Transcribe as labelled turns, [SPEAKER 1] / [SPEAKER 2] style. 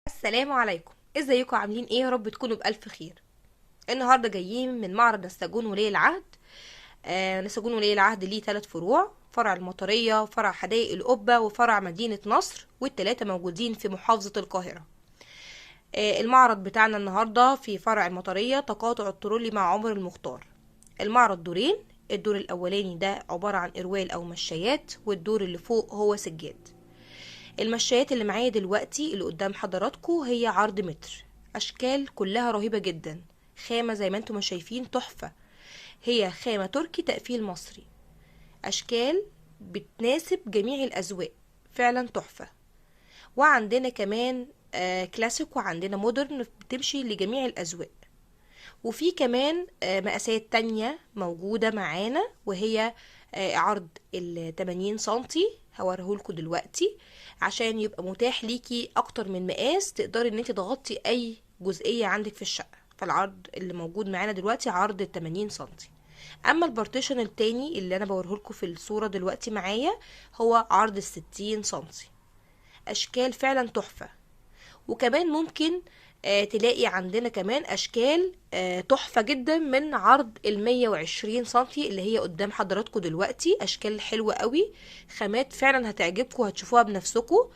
[SPEAKER 1] السلام عليكم. ازيكم؟ عاملين ايه؟ يا رب تكونوا بألف خير. النهارده جايين من معرض نساجون ولي العهد. نساجون ولي العهد ليه 3 فروع: فرع المطرية، فرع حدائق القبة، وفرع مدينة نصر، والتلاتة موجودين في محافظة القاهرة. المعرض بتاعنا النهارده في فرع المطرية تقاطع الترولي مع عمر المختار. المعرض دورين: الدور الأولاني ده عبارة عن إروال أو مشايات، والدور اللي فوق هو سجاد. المشايات اللي معايا دلوقتي اللي قدام حضراتكم هي عرض متر، اشكال كلها رهيبة جدا، خامة زي ما انتم ما شايفين تحفة، هي خامة تركي تقفيل مصري، اشكال بتناسب جميع الاذواق، فعلا تحفة. وعندنا كمان كلاسيك، وعندنا مودرن بتمشي لجميع الاذواق. وفي كمان مقاسات تانية موجودة معانا، وهي عرض 80 سنتي هوريهولكوا دلوقتي عشان يبقى متاح ليكي اكتر من مقاس، تقدري ان انت تغطي اي جزئية عندك في الشقة. فالعرض اللي موجود معانا دلوقتي عرض 80 سنتي. اما البارتيشن التاني اللي انا بوريهولكوا في الصورة دلوقتي معايا هو عرض 60 سنتي. اشكال فعلا تحفة. وكمان ممكن تلاقي عندنا كمان اشكال تحفة جدا من عرض 120 سنتي اللي هي قدام حضراتكم دلوقتي. اشكال حلوة قوي، خامات فعلا هتعجبكم وهتشوفوها بنفسكم.